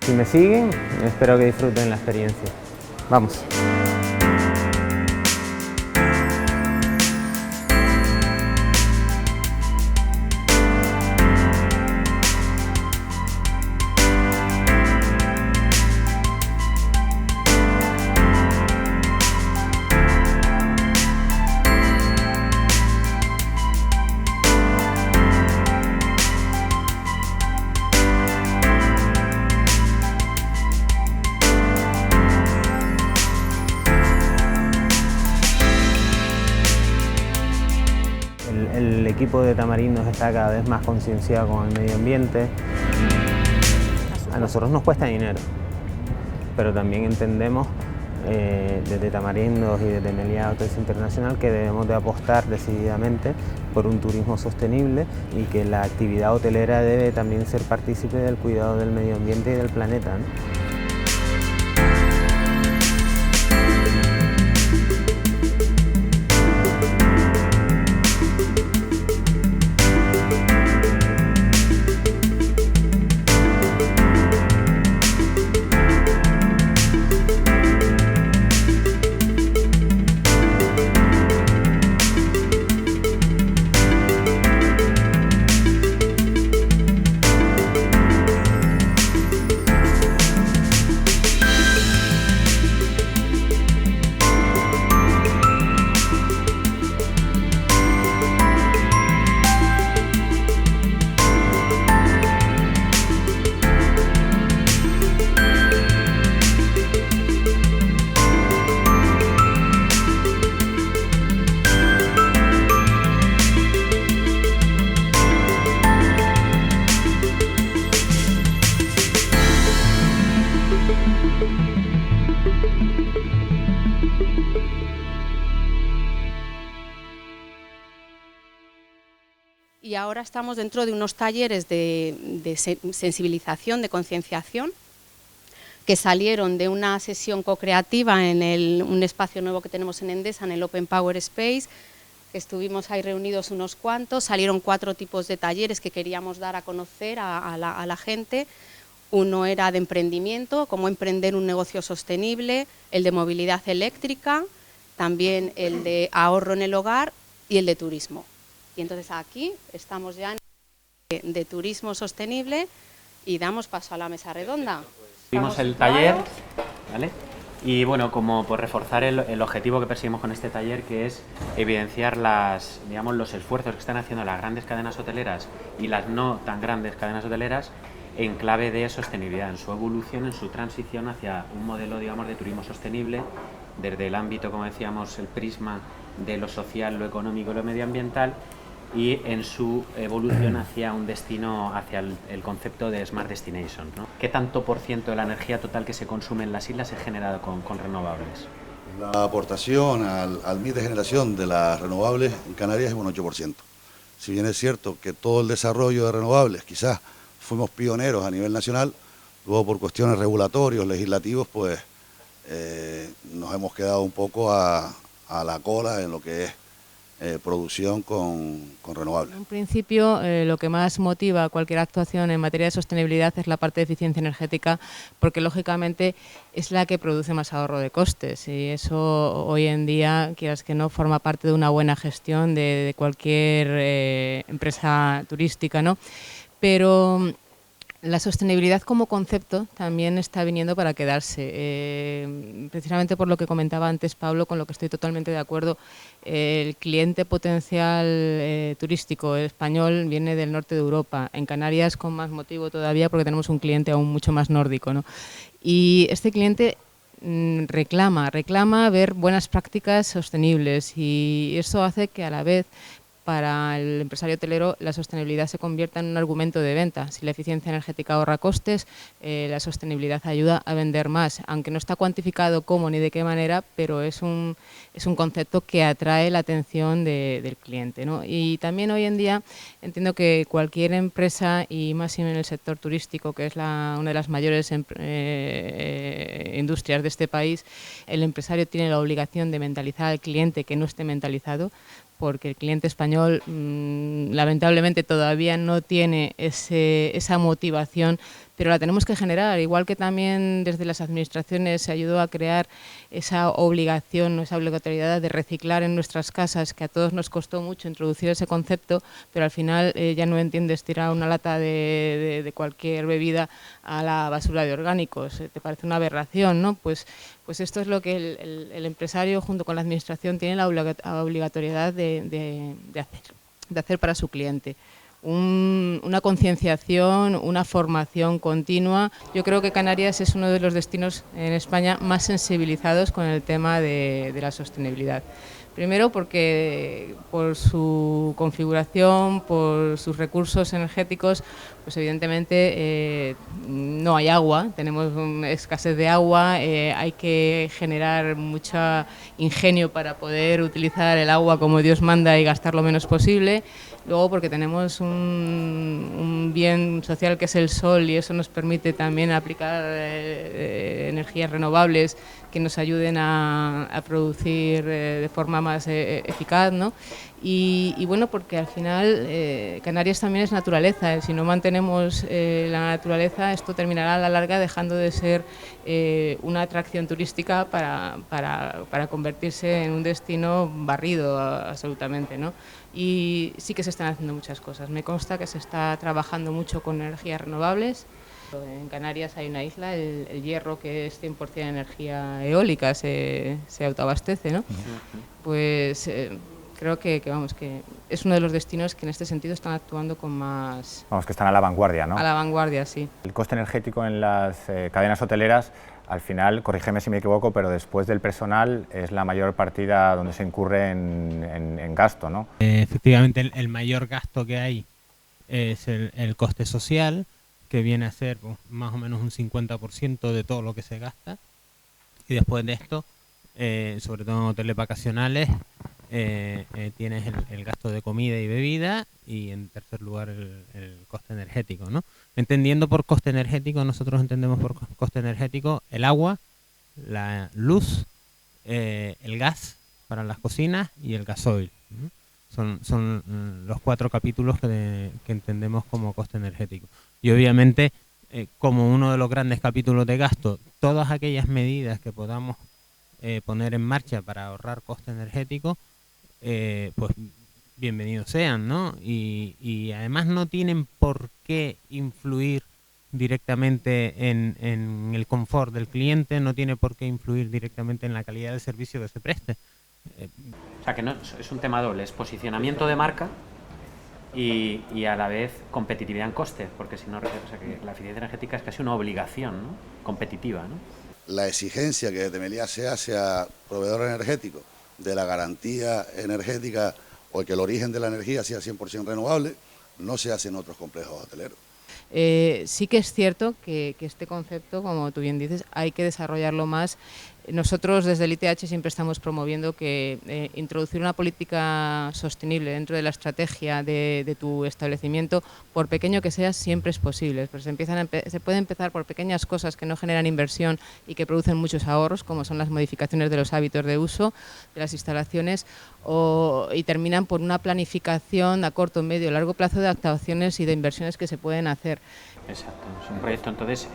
Si me siguen, espero que disfruten la experiencia. Vamos. El equipo de Tamarindos está cada vez más concienciado con el medio ambiente. A nosotros nos cuesta dinero, pero también entendemos desde Tamarindos y desde Meliá Hotels International que debemos de apostar decididamente por un turismo sostenible y que la actividad hotelera debe también ser partícipe del cuidado del medio ambiente y del planeta, ¿no? Y ahora estamos dentro de unos talleres de sensibilización, de concienciación, que salieron de una sesión co-creativa en un espacio nuevo que tenemos en Endesa, en el Open Power Space, que estuvimos ahí reunidos unos cuantos. Salieron 4 tipos de talleres que queríamos dar a conocer a la gente. Uno era de emprendimiento, cómo emprender un negocio sostenible, el de movilidad eléctrica, también el de ahorro en el hogar y el de turismo. Y entonces aquí estamos ya en de turismo sostenible y damos paso a la mesa redonda. Vimos el taller, ¿vale? Y bueno, como por reforzar el objetivo que perseguimos con este taller, que es evidenciar los esfuerzos que están haciendo las grandes cadenas hoteleras y las no tan grandes cadenas hoteleras en clave de sostenibilidad, en su evolución, en su transición hacia un modelo, digamos, de turismo sostenible, desde el ámbito, como decíamos, el prisma de lo social, lo económico y lo medioambiental, y en su evolución hacia un destino, hacia el concepto de Smart Destination, ¿no? ¿Qué tanto por ciento de la energía total que se consume en las islas es generada con renovables? La aportación al mix de generación de las renovables en Canarias es un 8%. Si bien es cierto que todo el desarrollo de renovables, quizás fuimos pioneros a nivel nacional, luego por cuestiones regulatorios, legislativos, pues nos hemos quedado un poco a la cola en lo que es producción con renovables. En un principio, lo que más motiva cualquier actuación en materia de sostenibilidad es la parte de eficiencia energética, porque lógicamente es la que produce más ahorro de costes, y eso hoy en día, quieras que no, forma parte de una buena gestión de cualquier empresa turística, ¿no? Pero la sostenibilidad como concepto también está viniendo para quedarse. Precisamente por lo que comentaba antes Pablo, con lo que estoy totalmente de acuerdo, el cliente potencial turístico español viene del norte de Europa, en Canarias con más motivo todavía porque tenemos un cliente aún mucho más nórdico, ¿no? Y este cliente reclama ver buenas prácticas sostenibles, y eso hace que a la vez para el empresario hotelero la sostenibilidad se convierta en un argumento de venta. Si la eficiencia energética ahorra costes, la sostenibilidad ayuda a vender más, aunque no está cuantificado cómo ni de qué manera, pero es un concepto que atrae la atención del cliente, ¿no? Y también hoy en día entiendo que cualquier empresa, y más en el sector turístico, que es una de las mayores industrias de este país, el empresario tiene la obligación de mentalizar al cliente que no esté mentalizado, porque el cliente español lamentablemente todavía no tiene esa motivación pero la tenemos que generar, igual que también desde las administraciones se ayudó a crear esa obligación, esa obligatoriedad de reciclar en nuestras casas, que a todos nos costó mucho introducir ese concepto, pero al final ya no entiendes tirar una lata de cualquier bebida a la basura de orgánicos, te parece una aberración, ¿no? Pues esto es lo que el empresario junto con la administración tiene la obligatoriedad de hacer para su cliente. Una concienciación, una formación continua. Yo creo que Canarias es uno de los destinos en España más sensibilizados con el tema de la sostenibilidad. Primero porque por su configuración, por sus recursos energéticos, pues evidentemente no hay agua, tenemos escasez de agua, hay que generar mucho ingenio para poder utilizar el agua como Dios manda y gastar lo menos posible. Luego porque tenemos un bien social que es el sol y eso nos permite también aplicar energías renovables que nos ayuden a producir de forma más eficaz, ¿no? Y bueno, porque al final Canarias también es naturaleza, si no mantenemos la naturaleza esto terminará a la larga dejando de ser una atracción turística para convertirse en un destino barrido absolutamente, ¿no? Y sí que se están haciendo muchas cosas. Me consta que se está trabajando mucho con energías renovables. En Canarias hay una isla, el Hierro, que es 100% energía eólica, se autoabastece, ¿no? Pues creo que es uno de los destinos que en este sentido están actuando con más... Vamos, que están a la vanguardia, ¿no? A la vanguardia, sí. El coste energético en las cadenas hoteleras, al final, corrígeme si me equivoco, pero después del personal es la mayor partida donde se incurre en gasto, ¿no? Efectivamente, el mayor gasto que hay es el coste social, que viene a ser pues, más o menos un 50% de todo lo que se gasta. Y después de esto, sobre todo en hoteles vacacionales, tienes el gasto de comida y bebida y en tercer lugar el coste energético, ¿no? Entendiendo por coste energético, nosotros entendemos por coste energético el agua, la luz, el gas para las cocinas y el gasoil, ¿no? Son los 4 capítulos que entendemos como coste energético. Y obviamente, como uno de los grandes capítulos de gasto, todas aquellas medidas que podamos poner en marcha para ahorrar coste energético, pues bienvenidos sean, ¿no? Y además no tienen por qué influir directamente en el confort del cliente, no tiene por qué influir directamente en la calidad del servicio que se preste. O sea que no, es un tema doble, es posicionamiento de marca y a la vez competitividad en coste, porque si no, o sea que la eficiencia energética es casi una obligación, ¿no? Competitiva, ¿no? La exigencia que desde Meliá se hace a proveedor energético de la garantía energética o que el origen de la energía sea 100% renovable, no se hace en otros complejos hoteleros. Sí que es cierto que este concepto, como tú bien dices, hay que desarrollarlo más. Nosotros desde el ITH siempre estamos promoviendo que introducir una política sostenible dentro de la estrategia de tu establecimiento, por pequeño que sea, siempre es posible. Pues se puede empezar por pequeñas cosas que no generan inversión y que producen muchos ahorros, como son las modificaciones de los hábitos de uso de las instalaciones, y terminan por una planificación a corto, medio, largo plazo de actuaciones y de inversiones que se pueden hacer. Exacto, es un proyecto entonces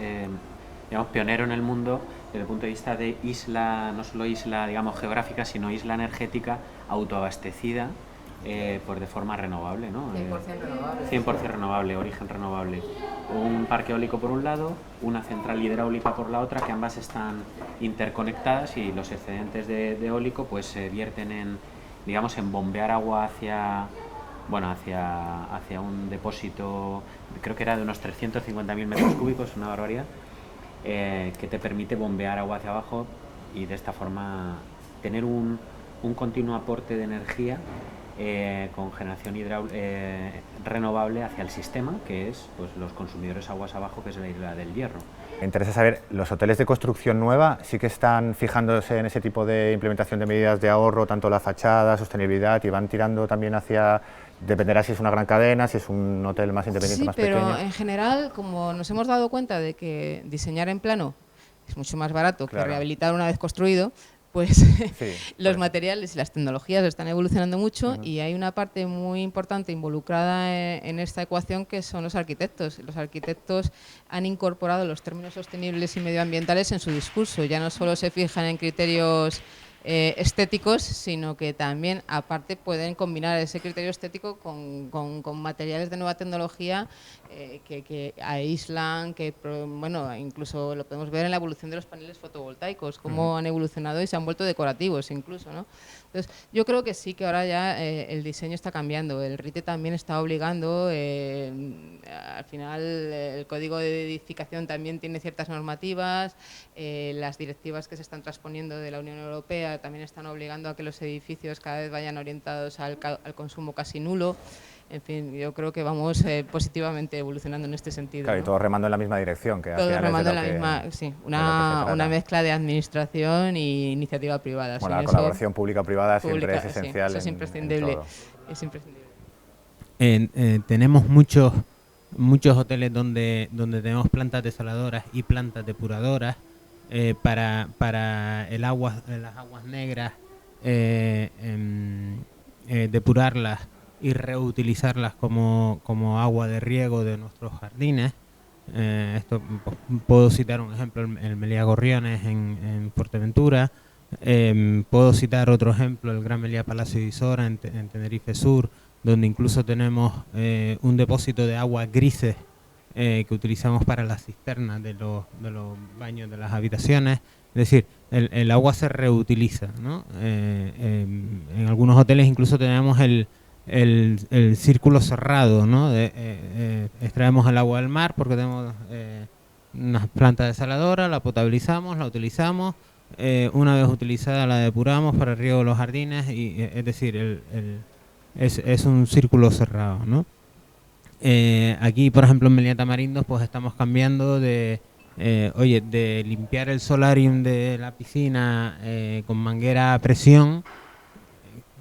digamos pionero en el mundo desde el punto de vista de isla, no solo isla digamos geográfica, sino isla energética autoabastecida pues de forma renovable, ¿no? 100% renovable. 100% renovable, origen renovable. Un parque eólico por un lado, una central hidráulica por la otra, que ambas están interconectadas y los excedentes de eólico pues se vierten en, digamos, en bombear agua hacia un depósito, creo que era de unos 350.000 metros cúbicos, una barbaridad, que te permite bombear agua hacia abajo y de esta forma tener un continuo aporte de energía con generación renovable hacia el sistema, que es pues, los consumidores aguas abajo, que es la isla del Hierro. Me interesa saber, ¿los hoteles de construcción nueva sí que están fijándose en ese tipo de implementación de medidas de ahorro, tanto la fachada, sostenibilidad, y van tirando también hacia, dependerá si es una gran cadena, si es un hotel más independiente, más pequeño? Sí, pero en general, como nos hemos dado cuenta de que diseñar en plano es mucho más barato que rehabilitar una vez construido, pues Sí, los pues. materiales y las tecnologías están evolucionando mucho y hay una parte muy importante involucrada en esta ecuación que son los arquitectos. Los arquitectos han incorporado los términos sostenibles y medioambientales en su discurso. Ya no solo se fijan en criterios estéticos, sino que también, aparte, pueden combinar ese criterio estético con materiales de nueva tecnología que aíslan, bueno, incluso lo podemos ver en la evolución de los paneles fotovoltaicos, cómo han evolucionado y se han vuelto decorativos incluso, ¿no? Entonces, yo creo que sí, que ahora ya el diseño está cambiando, el RITE también está obligando, al final el código de edificación también tiene ciertas normativas, las directivas que se están transponiendo de la Unión Europea también están obligando a que los edificios cada vez vayan orientados al consumo casi nulo. En fin, yo creo que vamos positivamente evolucionando en este sentido. Claro, ¿no? y todos remando en la misma dirección. Que Todos remando en la que, misma, sí, una mezcla de administración y iniciativa privada. Bueno, la colaboración pública-privada siempre es esencial. Sí, eso es imprescindible. Es imprescindible. Tenemos muchos hoteles donde tenemos plantas desaladoras y plantas depuradoras para las aguas negras, depurarlas y reutilizarlas como agua de riego de nuestros jardines. Esto puedo citar un ejemplo, el Meliá Gorriones en Fuerteventura. Puedo citar otro ejemplo, el Gran Meliá Palacio de Isora en Tenerife Sur, donde incluso tenemos un depósito de aguas grises que utilizamos para las cisternas de los baños de las habitaciones. Es decir, el agua se reutiliza, ¿no? En algunos hoteles incluso tenemos el círculo cerrado, ¿no? Extraemos el agua del mar porque tenemos unas plantas desaladoras, la potabilizamos, la utilizamos, una vez utilizada la depuramos para el riego de los jardines, y es decir, es un círculo cerrado, ¿no? Aquí, por ejemplo, en Meliá Tamarindos, pues estamos cambiando de limpiar el solarium de la piscina con manguera a presión,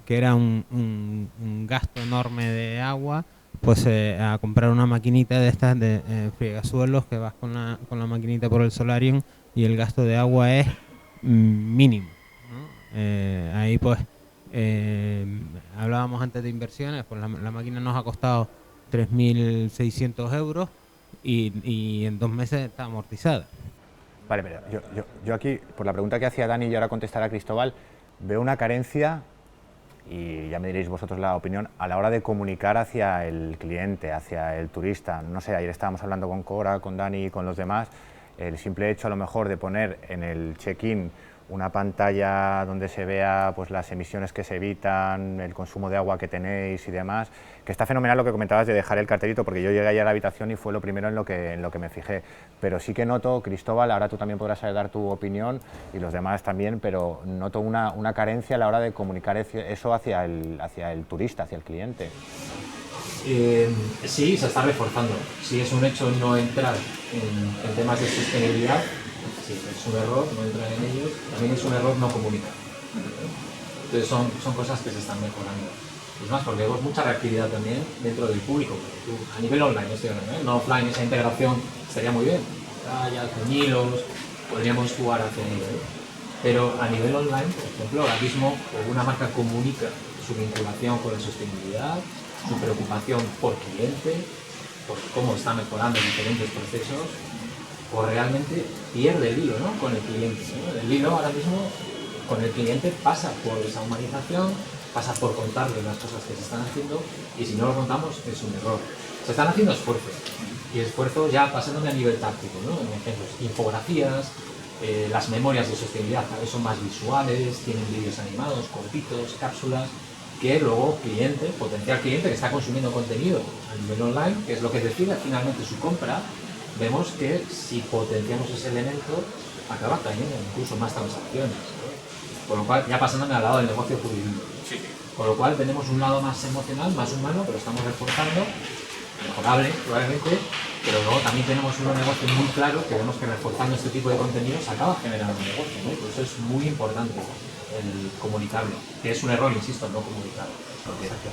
que era un gasto enorme de agua, pues a comprar una maquinita de estas de friegasuelos, que vas con la maquinita por el solarium y el gasto de agua es mínimo, ¿no? Ahí pues hablábamos antes de inversiones, pues la máquina nos ha costado 3.600 euros y en 2 meses está amortizada. Vale, pero yo aquí, por la pregunta que hacía Dani y ahora contestará Cristóbal, veo una carencia, y ya me diréis vosotros la opinión, a la hora de comunicar hacia el cliente, hacia el turista. No sé, ayer estábamos hablando con Cora, con Dani y con los demás, el simple hecho a lo mejor de poner en el check-in una pantalla donde se vea pues las emisiones que se evitan, el consumo de agua que tenéis y demás, que está fenomenal lo que comentabas de dejar el cartelito, porque yo llegué ayer a la habitación y fue lo primero en lo que me fijé, pero sí que noto, Cristóbal, ahora tú también podrás dar tu opinión y los demás también, pero noto una carencia a la hora de comunicar eso hacia el turista, hacia el cliente. Sí, se está reforzando. Si es un hecho no entrar en temas de sostenibilidad, sí, es un error no entrar en ellos, también es un error no comunicar. Entonces son cosas que se están mejorando. Es más, porque vemos mucha reactividad también dentro del público. A nivel online, estoy hablando, ¿eh? No offline, esa integración estaría muy bien. Tallas, hilos, podríamos jugar hacia ello, ¿eh? Pero a nivel online, por ejemplo, ahora mismo una marca comunica su vinculación con la sostenibilidad, su preocupación por cliente, por cómo está mejorando diferentes procesos, o realmente pierde el hilo, ¿no?, con el cliente, ¿no? El hilo ahora mismo con el cliente pasa por esa humanización, pasa por contarle las cosas que se están haciendo, y si no lo contamos es un error. Se están haciendo esfuerzos, y esfuerzos ya pasándome a nivel táctico, ¿no? En ejemplos, infografías, las memorias de sostenibilidad cada vez son más visuales, tienen vídeos animados, cortitos, cápsulas, que luego potencial cliente que está consumiendo contenido a nivel online, que es lo que decide finalmente su compra, vemos que si potenciamos ese elemento acaba trayendo incluso más transacciones, ¿no? Por lo cual, ya pasándome al lado del negocio jurídico. Sí. Con lo cual tenemos un lado más emocional, más humano, pero estamos reforzando, mejorable probablemente, pero luego también tenemos un negocio muy claro que vemos que reforzando este tipo de contenidos acaba generando un negocio, ¿no? Por eso es muy importante el comunicarlo, que es un error, insisto, no comunicarlo.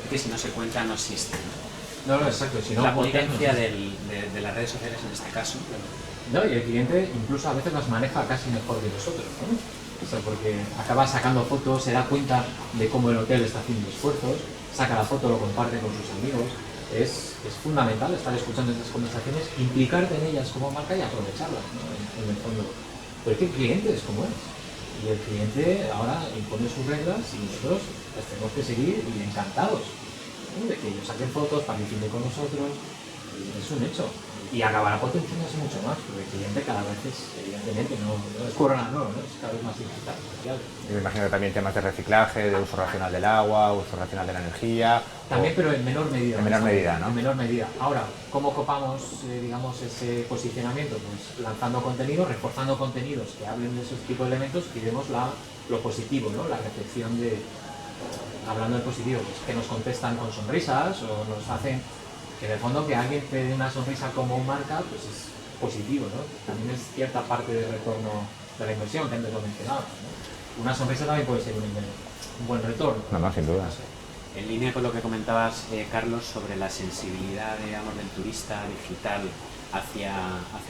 Porque si no se cuenta no existe. No, exacto. Si no, la potencia de las redes sociales en este caso. No, y el cliente incluso a veces las maneja casi mejor que nosotros, ¿no? O sea, porque acaba sacando fotos, se da cuenta de cómo el hotel está haciendo esfuerzos, saca la foto, lo comparte con sus amigos. Es fundamental estar escuchando estas conversaciones, implicarte en ellas como marca y aprovecharlas, ¿no? En el fondo. Pero es que el cliente es como es. Y el cliente ahora impone sus reglas y nosotros las tenemos que seguir y encantados, ¿no? De que ellos saquen fotos, participen con nosotros. Es un hecho. Y acabará potenciándose mucho más, porque el cliente cada vez es, evidentemente, no es Corona, no, es cada vez más digital. Y me imagino que también temas de reciclaje, de uso racional del agua, uso racional de la energía. También, pero en menor medida. En menor medida, ¿no? En menor medida. Ahora, ¿cómo copamos, digamos, ese posicionamiento? Pues lanzando contenidos, reforzando contenidos que hablen de esos tipos de elementos y vemos lo positivo, ¿no? La recepción de, hablando de positivo, pues, que nos contestan con sonrisas o nos hacen que en el fondo que alguien te dé una sonrisa como marca, pues es positivo, ¿no? También es cierta parte de retorno de la inversión, que antes lo mencionaba, ¿no? Una sonrisa también puede ser un buen retorno. No, sin duda. En línea con lo que comentabas, Carlos, sobre la sensibilidad, digamos, del turista digital hacia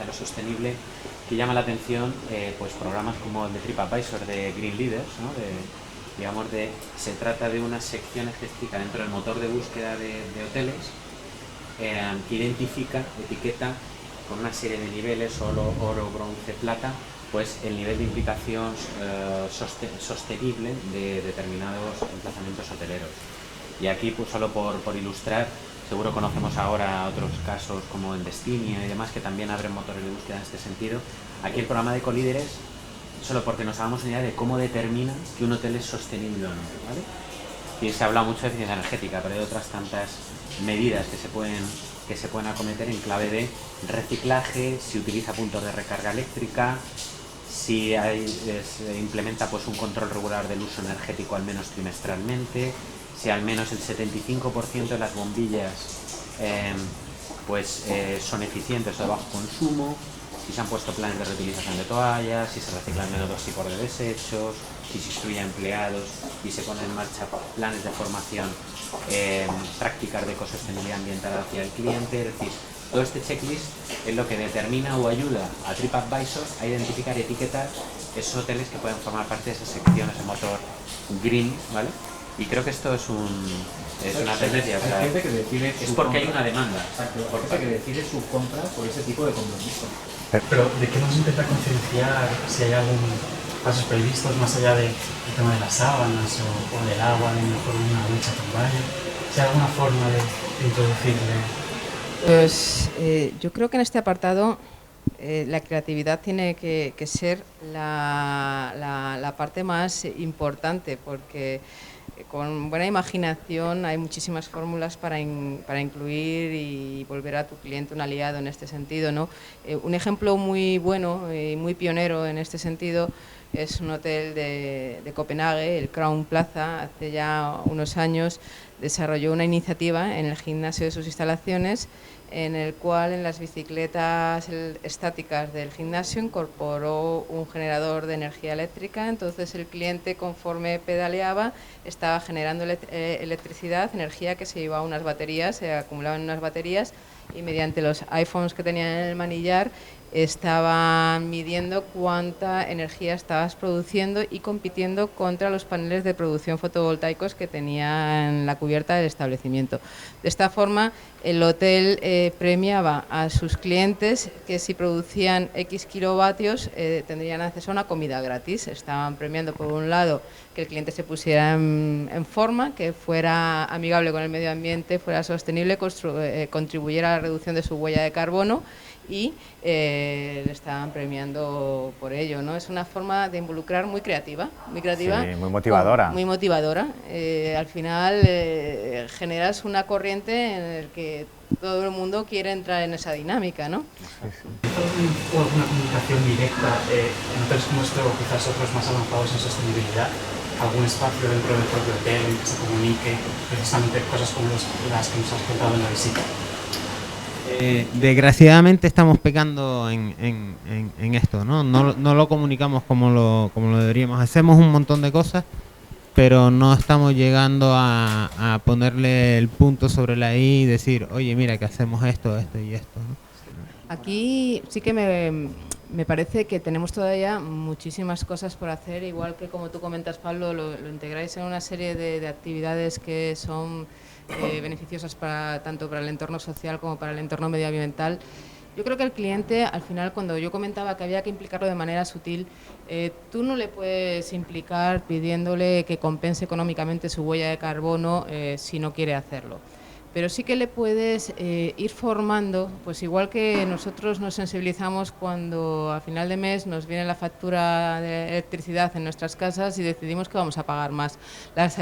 lo sostenible, que llama la atención pues programas como el de TripAdvisor de Green Leaders, ¿no? Se trata de una sección específica dentro del motor de búsqueda de hoteles, que identifica, etiqueta con una serie de niveles, oro, bronce, plata, pues el nivel de implicación sostenible de determinados emplazamientos hoteleros. Y aquí, pues solo por ilustrar, seguro conocemos ahora otros casos como en Destinio y demás, que también abren motores de búsqueda en este sentido. Aquí el programa de Ecolíderes, solo porque nos hagamos una idea de cómo determina que un hotel es sostenible o no, ¿vale? Y se habla mucho de eficiencia energética, pero hay otras tantas medidas que se pueden acometer en clave de reciclaje, si utiliza puntos de recarga eléctrica, si se implementa pues un control regular del uso energético al menos trimestralmente, si al menos el 75% de las bombillas son eficientes o de bajo consumo, si se han puesto planes de reutilización de toallas, si se reciclan menos 2 tipos de desechos, si se instruye a empleados y se ponen en marcha planes de formación, prácticas de ecosostenibilidad ambiental hacia el cliente. Es decir, todo este checklist es lo que determina o ayuda a TripAdvisor a identificar y etiquetar esos hoteles que pueden formar parte de esa sección, ese motor green, ¿vale? Y creo que esto es una tendencia. Hay gente que decide es porque hay una demanda. Exacto, porque hay que decide su compra por ese tipo de compromiso. Pero ¿de qué nos intenta concienciar si hay algún pasos previstos más allá del tema de las sábanas o del agua, de mejor una ducha con baño? Si hay alguna forma de introducirle. Pues yo creo que en este apartado la creatividad tiene que ser la parte más importante, porque con buena imaginación hay muchísimas fórmulas para incluir y volver a tu cliente un aliado en este sentido, ¿no? Un ejemplo muy bueno y muy pionero en este sentido es un hotel de Copenhague, el Crown Plaza. Hace ya unos años desarrolló una iniciativa en el gimnasio de sus instalaciones, en el cual en las bicicletas estáticas del gimnasio incorporó un generador de energía eléctrica. Entonces el cliente, conforme pedaleaba, estaba generando electricidad, energía que se iba a unas baterías, se acumulaba en unas baterías, y mediante los iPhones que tenían en el manillar estaban midiendo cuánta energía estabas produciendo y compitiendo contra los paneles de producción fotovoltaicos que tenía en la cubierta del establecimiento. De esta forma, el hotel premiaba a sus clientes que si producían X kilovatios tendrían acceso a una comida gratis. Estaban premiando, por un lado, que el cliente se pusiera en forma, que fuera amigable con el medio ambiente, fuera sostenible, contribuyera a la reducción de su huella de carbono, y le estaban premiando por ello, ¿no? Es una forma de involucrar muy creativa, sí, muy motivadora. Muy motivadora. Al final generas una corriente en la que todo el mundo quiere entrar en esa dinámica, ¿no? ¿O alguna comunicación directa en hoteles como este o quizás otros más avanzados en sostenibilidad? ¿Algún espacio dentro del propio hotel en que se comunique precisamente cosas como las que nos has contado en la visita? Desgraciadamente estamos pecando en esto, ¿no? No lo comunicamos como lo deberíamos. Hacemos un montón de cosas, pero no estamos llegando a ponerle el punto sobre la I y decir, oye, mira, que hacemos esto y esto, ¿no? Aquí sí que Me parece que tenemos todavía muchísimas cosas por hacer, igual que, como tú comentas, Pablo, lo integráis en una serie de actividades que son beneficiosas tanto para el entorno social como para el entorno medioambiental. Yo creo que el cliente, al final, cuando yo comentaba que había que implicarlo de manera sutil, tú no le puedes implicar pidiéndole que compense económicamente su huella de carbono si no quiere hacerlo. Pero sí que le puedes ir formando, pues igual que nosotros nos sensibilizamos cuando a final de mes nos viene la factura de electricidad en nuestras casas y decidimos que vamos a pagar más las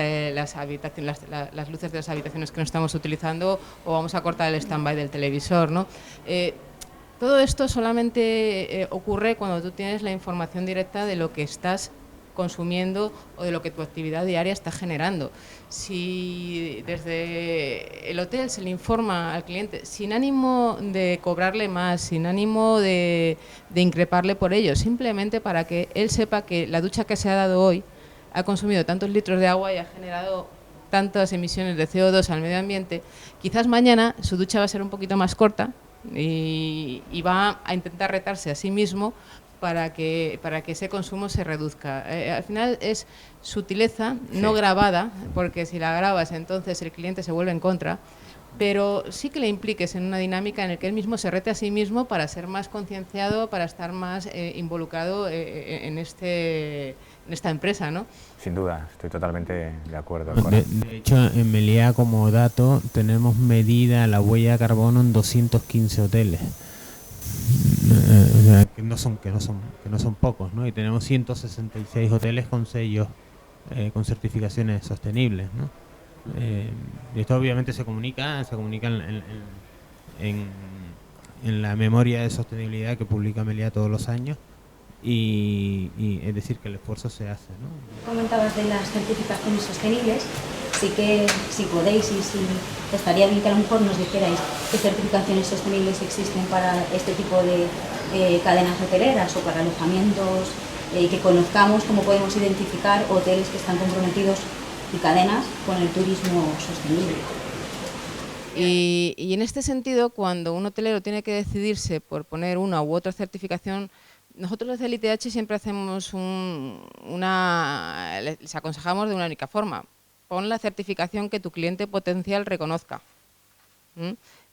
luces de las habitaciones que no estamos utilizando, o vamos a cortar el stand-by del televisor, ¿no? Todo esto solamente ocurre cuando tú tienes la información directa de lo que estás consumiendo o de lo que tu actividad diaria está generando. Si desde el hotel se le informa al cliente sin ánimo de cobrarle más, sin ánimo de increparle por ello, simplemente para que él sepa que la ducha que se ha dado hoy ha consumido tantos litros de agua y ha generado tantas emisiones de CO2 al medio ambiente, quizás mañana su ducha va a ser un poquito más corta y va a intentar retarse a sí mismo para que ese consumo se reduzca. Al final es sutileza, no grabada, porque si la grabas entonces el cliente se vuelve en contra, pero sí que le impliques en una dinámica en la que él mismo se rete a sí mismo para ser más concienciado, para estar más involucrado en esta empresa, ¿no? Sin duda, estoy totalmente de acuerdo. De hecho, en Meliá, como dato, tenemos medida la huella de carbono en 215 hoteles. O sea, que no son pocos, ¿no? Y tenemos 166 hoteles con sellos, con certificaciones sostenibles, ¿no? Y esto obviamente se comunica en la memoria de sostenibilidad que publica Meliá todos los años, y es decir, que el esfuerzo se hace, ¿no? Comentabas de las certificaciones sostenibles, sí que si podéis y si estaría bien que a lo mejor nos dijerais qué certificaciones sostenibles existen para este tipo de cadenas hoteleras o para alojamientos, que conozcamos cómo podemos identificar hoteles que están comprometidos y cadenas con el turismo sostenible. Y en este sentido, cuando un hotelero tiene que decidirse por poner una u otra certificación, nosotros desde el ITH siempre hacemos les aconsejamos de una única forma: pon la certificación que tu cliente potencial reconozca.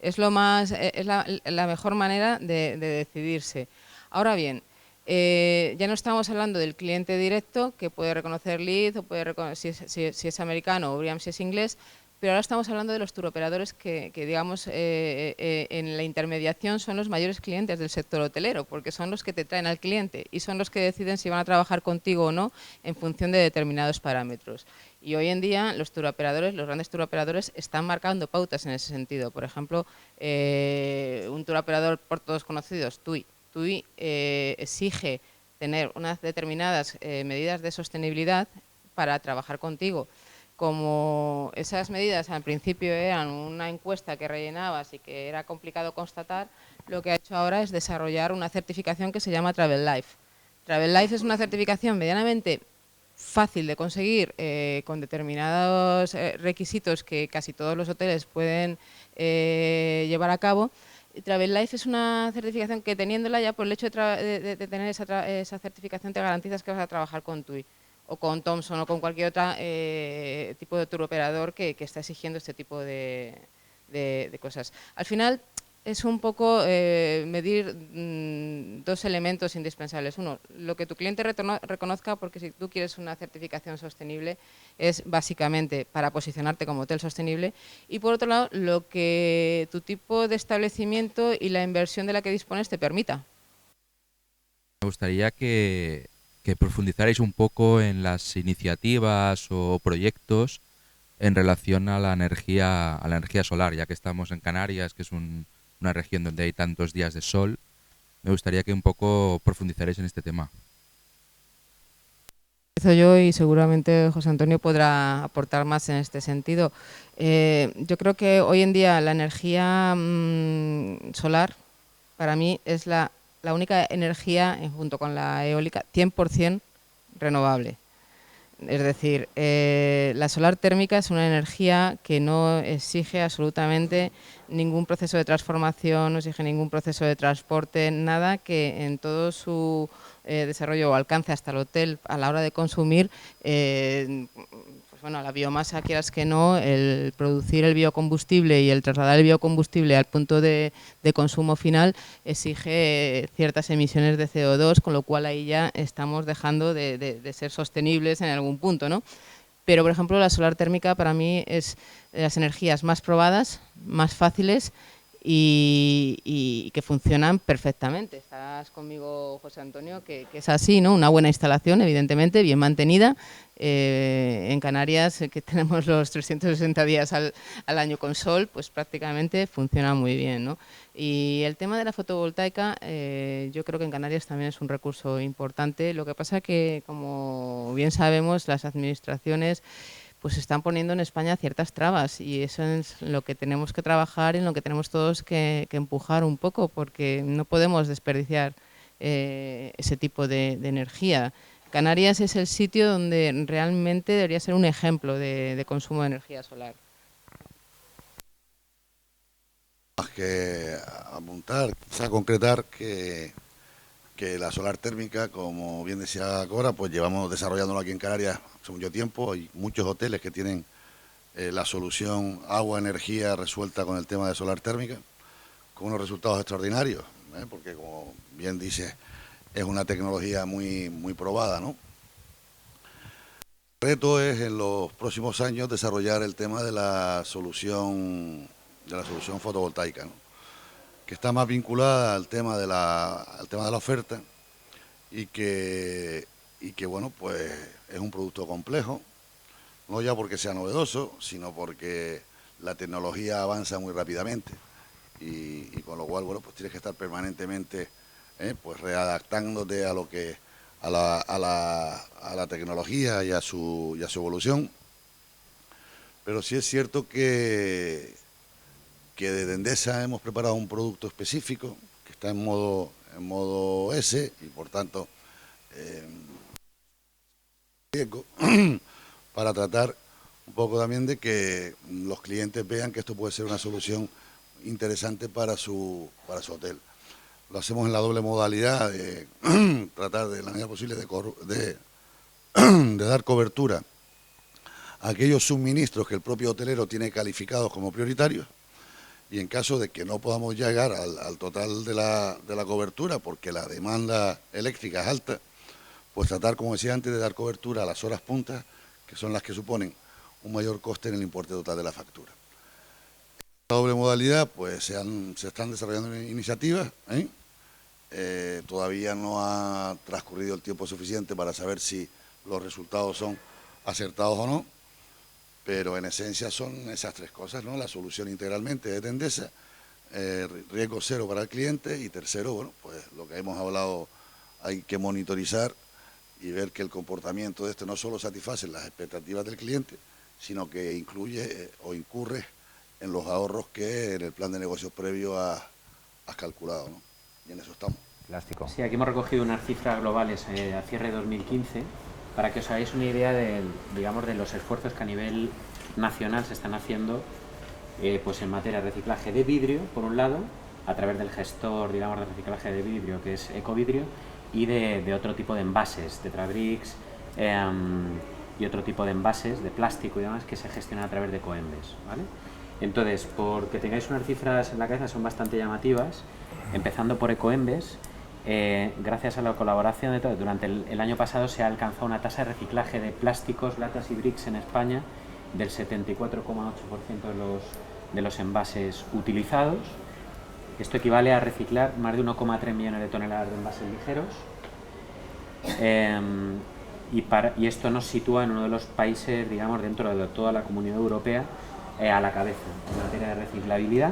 Es la mejor manera de decidirse. Ahora bien, ya no estamos hablando del cliente directo, que puede reconocer LEED, o puede reconocer si es americano, o BREEAM si es inglés, pero ahora estamos hablando de los turoperadores que digamos, en la intermediación son los mayores clientes del sector hotelero, porque son los que te traen al cliente y son los que deciden si van a trabajar contigo o no en función de determinados parámetros. Y hoy en día los turoperadores, los grandes turoperadores, están marcando pautas en ese sentido. Por ejemplo, un turoperador por todos conocidos, TUI, exige tener unas determinadas medidas de sostenibilidad para trabajar contigo. Como esas medidas al principio eran una encuesta que rellenabas y que era complicado constatar, lo que ha hecho ahora es desarrollar una certificación que se llama Travel Life. Travel Life es una certificación medianamente fácil de conseguir, con determinados requisitos que casi todos los hoteles pueden llevar a cabo. Travel Life es una certificación que, teniéndola, ya por el hecho de tener esa certificación, te garantizas que vas a trabajar con TUI o con Thomson o con cualquier otro tipo de turoperador que está exigiendo este tipo de cosas. Al final es un poco medir dos elementos indispensables. Uno, lo que tu cliente reconozca, porque si tú quieres una certificación sostenible es básicamente para posicionarte como hotel sostenible, y por otro lado, lo que tu tipo de establecimiento y la inversión de la que dispones te permita. Me gustaría que profundizarais un poco en las iniciativas o proyectos en relación a la energía solar, ya que estamos en Canarias, que es una región donde hay tantos días de sol. Me gustaría que un poco profundizarais en este tema. Empiezo yo y seguramente José Antonio podrá aportar más en este sentido. Yo creo que hoy en día la energía solar, para mí, es la única energía, junto con la eólica, 100% renovable. Es decir, la solar térmica es una energía que no exige absolutamente ningún proceso de transformación, no exige ningún proceso de transporte, nada que en todo su desarrollo o alcance hasta el hotel a la hora de consumir, bueno, la biomasa, quieras que no, el producir el biocombustible y el trasladar el biocombustible al punto de consumo final exige ciertas emisiones de CO2, con lo cual ahí ya estamos dejando de ser sostenibles en algún punto, ¿no? Pero, por ejemplo, la solar térmica para mí es de las energías más probadas, más fáciles y que funcionan perfectamente. Estarás conmigo, José Antonio, que es así, ¿no? Una buena instalación, evidentemente, bien mantenida. En Canarias, que tenemos los 360 días al año con sol, pues prácticamente funciona muy bien, ¿no? Y el tema de la fotovoltaica, yo creo que en Canarias también es un recurso importante. Lo que pasa que, como bien sabemos, las administraciones pues están poniendo en España ciertas trabas, y eso es lo que tenemos que trabajar, en lo que tenemos todos que empujar un poco, porque no podemos desperdiciar ese tipo de energía. Canarias es el sitio donde realmente debería ser un ejemplo de consumo de energía solar. Más que apuntar, quizá concretar que la solar térmica, como bien decía Cora, pues llevamos desarrollándolo aquí en Canarias hace mucho tiempo. Hay muchos hoteles que tienen la solución agua-energía resuelta con el tema de solar térmica, con unos resultados extraordinarios, porque, como bien dice, es una tecnología muy probada, ¿no? El reto es en los próximos años desarrollar el tema de la solución fotovoltaica, ¿no? Que está más vinculada al tema de la oferta y que bueno, pues es un producto complejo, no ya porque sea novedoso, sino porque la tecnología avanza muy rápidamente y con lo cual, bueno, pues tienes que estar permanentemente pues readaptándote a lo que a la tecnología y a su evolución. Pero sí es cierto que desde Endesa hemos preparado un producto específico que está en modo S y por tanto para tratar un poco también de que los clientes vean que esto puede ser una solución interesante para su hotel. Lo hacemos en la doble modalidad de tratar de la medida posible de dar cobertura a aquellos suministros que el propio hotelero tiene calificados como prioritarios, y en caso de que no podamos llegar al total de la cobertura porque la demanda eléctrica es alta, pues tratar, como decía antes, de dar cobertura a las horas puntas, que son las que suponen un mayor coste en el importe total de la factura. En la doble modalidad, pues se están desarrollando iniciativas, todavía no ha transcurrido el tiempo suficiente para saber si los resultados son acertados o no, pero en esencia son esas tres cosas, ¿no? La solución integralmente de Endesa, riesgo cero para el cliente, y tercero, bueno, pues lo que hemos hablado, hay que monitorizar y ver que el comportamiento de este no solo satisface las expectativas del cliente, sino que incluye o incurre en los ahorros que en el plan de negocios previo has calculado, ¿no? Y en eso estamos. Plástico. Sí, aquí hemos recogido unas cifras globales a cierre de 2015 para que os hagáis una idea de los esfuerzos que a nivel nacional se están haciendo pues en materia de reciclaje de vidrio, por un lado, a través del gestor, digamos, de reciclaje de vidrio, que es Ecovidrio, y de otro tipo de envases, Tetrabricks y otro tipo de envases de plástico y demás que se gestionan a través de Ecoembes, ¿vale? Entonces, porque tengáis unas cifras en la cabeza, son bastante llamativas, empezando por Ecoembes. Gracias a la colaboración de todos, durante el año pasado se ha alcanzado una tasa de reciclaje de plásticos, latas y bricks en España del 74,8% de los envases utilizados. Esto equivale a reciclar más de 1,3 millones de toneladas de envases ligeros, y esto nos sitúa en uno de los países, digamos, dentro de toda la Comunidad Europea, a la cabeza en materia de reciclabilidad,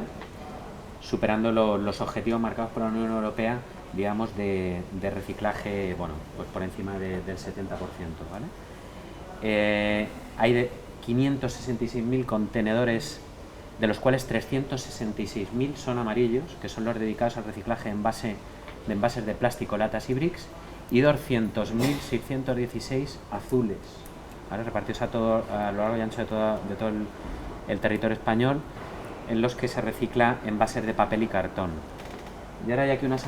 superando los objetivos marcados por la Unión Europea, digamos, de reciclaje, bueno, pues por encima del 70%, ¿vale? Hay de 566.000 contenedores, de los cuales 366.000 son amarillos, que son los dedicados al reciclaje de envases de plástico, latas y bricks, y 200.616 azules, ¿vale? Repartidos a lo largo y ancho de todo el territorio español, en los que se recicla envases de papel y cartón. Y ahora hay aquí unas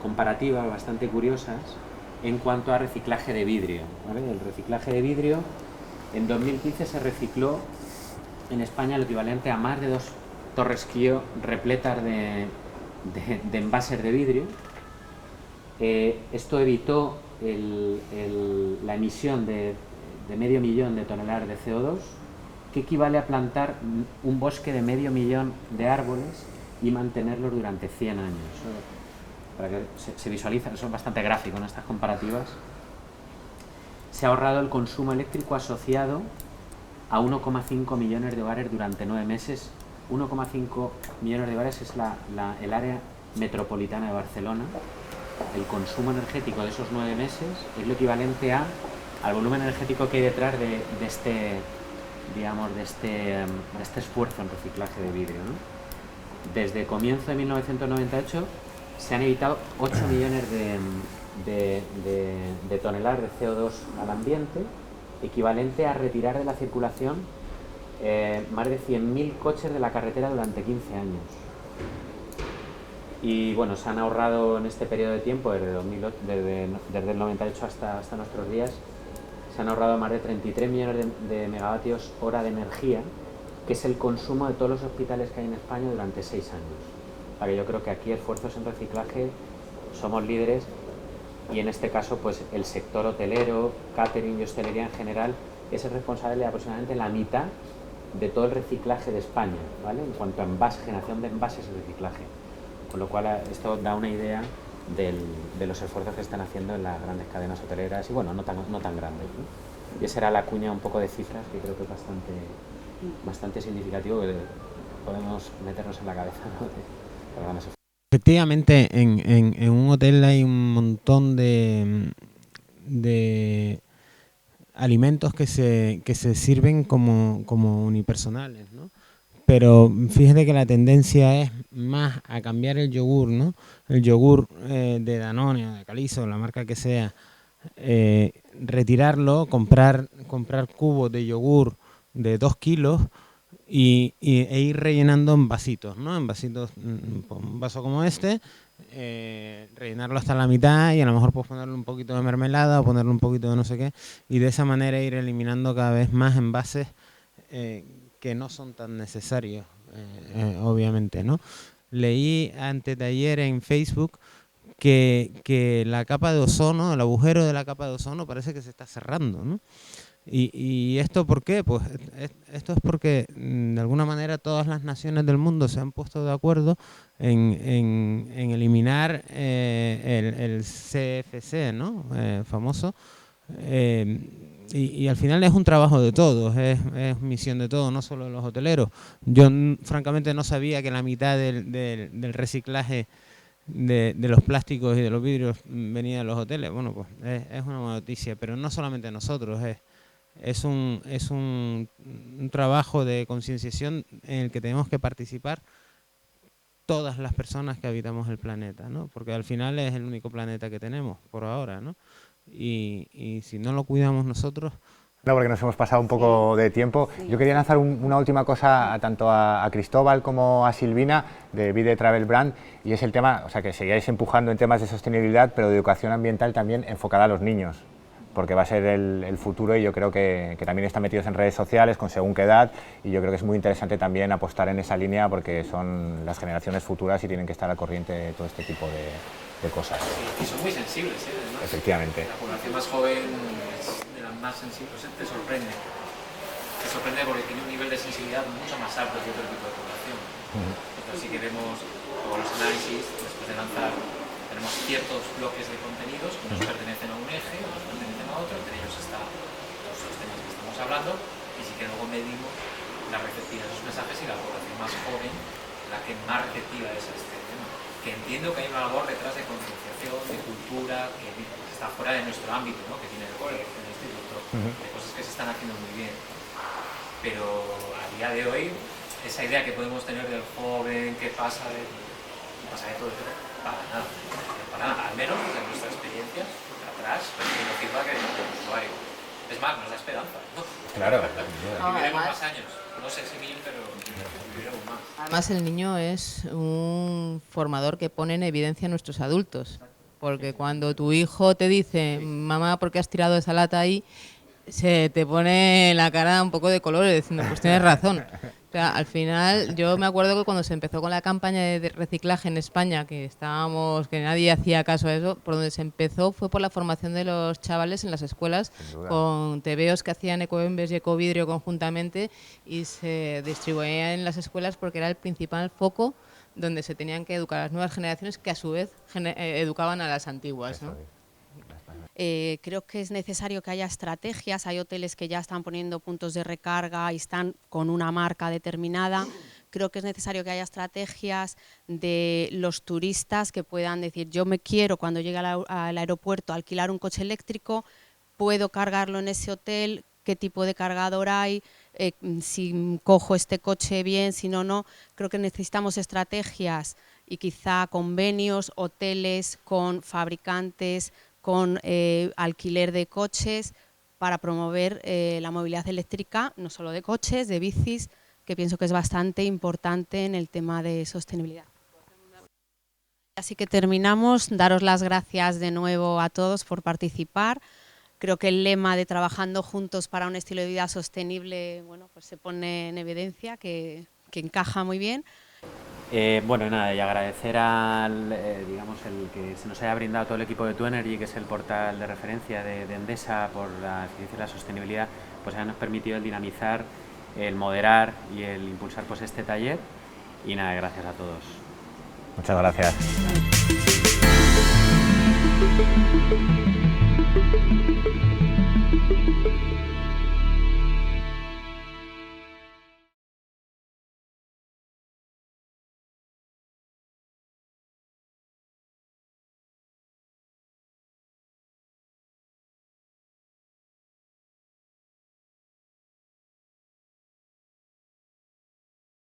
comparativas bastante curiosas en cuanto a reciclaje de vidrio, ¿vale? El reciclaje de vidrio, en 2015 se recicló en España lo equivalente a más de 2 torres Kio repletas de envases de vidrio. Esto evitó la emisión de 500.000 de toneladas de CO2, que equivale a plantar un bosque de 500.000 de árboles y mantenerlos durante 100 años. Para que se visualice, eso es bastante gráfico en estas comparativas. Se ha ahorrado el consumo eléctrico asociado a 1,5 millones de hogares durante 9 meses. 1,5 millones de hogares es el área metropolitana de Barcelona. El consumo energético de esos 9 meses es lo equivalente al volumen energético que hay detrás de este esfuerzo en reciclaje de vidrio, ¿no? Desde comienzo de 1998 se han evitado 8 millones de toneladas de CO2 al ambiente, equivalente a retirar de la circulación más de 100.000 coches de la carretera durante 15 años. Y bueno, se han ahorrado en este periodo de tiempo, desde el 98 hasta nuestros días, se han ahorrado más de 33 millones de megavatios hora de energía, que es el consumo de todos los hospitales que hay en España durante 6 años. Para que yo creo que aquí esfuerzos en reciclaje somos líderes, y en este caso pues el sector hotelero, catering y hostelería en general es el responsable de aproximadamente la mitad de todo el reciclaje de España, ¿vale? En cuanto a generación de envases y reciclaje. Con lo cual esto da una idea de los esfuerzos que están haciendo en las grandes cadenas hoteleras, y bueno, no tan grandes, ¿no? Y esa era la cuña un poco de cifras que creo que es bastante significativo, que podemos meternos en la cabeza, ¿no? De grandes esfuerzos. Efectivamente, en un hotel hay un montón de alimentos que se sirven como unipersonales, ¿no? Pero fíjate que la tendencia es más a cambiar el yogur, ¿no? El yogur de Danone o de Calizo, la marca que sea, retirarlo, comprar cubos de yogur de 2 kilos e ir rellenando en vasitos, ¿no? En vasitos, un vaso como este, rellenarlo hasta la mitad y a lo mejor pues ponerle un poquito de mermelada o ponerle un poquito de no sé qué, y de esa manera ir eliminando cada vez más envases que no son tan necesarios, obviamente, ¿no? Leí antes de ayer en Facebook que la capa de ozono, el agujero de la capa de ozono parece que se está cerrando, ¿no? ¿Y esto por qué? Pues esto es porque de alguna manera todas las naciones del mundo se han puesto de acuerdo en eliminar el CFC, ¿no? Famoso. Y al final es un trabajo de todos, es misión de todos, no solo de los hoteleros. Yo francamente no sabía que la mitad del reciclaje de los plásticos y de los vidrios venía de los hoteles. Bueno, pues es una buena noticia, pero no solamente nosotros, es un trabajo de concienciación en el que tenemos que participar todas las personas que habitamos el planeta, ¿no? Porque al final es el único planeta que tenemos por ahora, ¿no? Y si no lo cuidamos nosotros... No, porque nos hemos pasado un poco de tiempo. Yo quería lanzar una última cosa tanto a Cristóbal como a Silvina de Vide Travel Brand, y es el tema, o sea, que sigáis empujando en temas de sostenibilidad, pero de educación ambiental también enfocada a los niños, porque va a ser el futuro, y yo creo que también están metidos en redes sociales con según qué edad, y yo creo que es muy interesante también apostar en esa línea, porque son las generaciones futuras y tienen que estar al corriente de todo este tipo de cosas. Y son muy sensibles, además. Efectivamente. La población más joven es de las más sensibles, te sorprende. Te sorprende porque tiene un nivel de sensibilidad mucho más alto que otro tipo de población. Entonces sí que vemos, por los análisis, después de lanzar, tenemos ciertos bloques de contenidos que nos pertenecen a un eje, o nos pertenecen a otro, entre ellos están los temas que estamos hablando, y sí que luego medimos la receptividad de esos mensajes, y la población más joven, la que más receptiva es a este tema. Que entiendo que hay una labor detrás de concienciación, de cultura, que está fuera de nuestro ámbito, ¿no? Que tiene el cole, que tiene el instituto, de cosas que se están haciendo muy bien. Pero a día de hoy, esa idea que podemos tener del joven, que pasa de todo esto, para nada. Al menos desde nuestra experiencia, atrás, recibiendo feedback del usuario. Es más, nos da esperanza, ¿no? Claro. Viviremos más años. No sé si 1000, pero viviremos más. Además, el niño es un formador que pone en evidencia a nuestros adultos. Porque cuando tu hijo te dice, mamá, ¿por qué has tirado esa lata ahí?, se te pone la cara un poco de color diciendo, pues tienes razón. O sea, al final, yo me acuerdo que cuando se empezó con la campaña de reciclaje en España, que nadie hacía caso a eso, por donde se empezó fue por la formación de los chavales en las escuelas, con tebeos que hacían Ecoembes y Ecovidrio conjuntamente, y se distribuían en las escuelas porque era el principal foco donde se tenían que educar a las nuevas generaciones, que a su vez educaban a las antiguas, ¿no? Creo que es necesario que haya estrategias. Hay hoteles que ya están poniendo puntos de recarga y están con una marca determinada. Creo que es necesario que haya estrategias de los turistas que puedan decir, yo me quiero, cuando llegue al aeropuerto, alquilar un coche eléctrico, puedo cargarlo en ese hotel, qué tipo de cargador hay, si cojo este coche bien, si no. Creo que necesitamos estrategias y quizá convenios, hoteles con fabricantes, con alquiler de coches para promover la movilidad eléctrica, no solo de coches, de bicis, que pienso que es bastante importante en el tema de sostenibilidad. Así que terminamos, daros las gracias de nuevo a todos por participar. Creo que el lema de Trabajando Juntos para un estilo de vida sostenible, bueno, pues se pone en evidencia, que encaja muy bien. Bueno, nada, y agradecer al, digamos, el que se nos haya brindado todo el equipo de TwoEnergy, que es el portal de referencia de Endesa por la eficiencia y la sostenibilidad, pues nos permitido el dinamizar, el moderar y el impulsar pues este taller. Y nada, gracias a todos. Muchas gracias.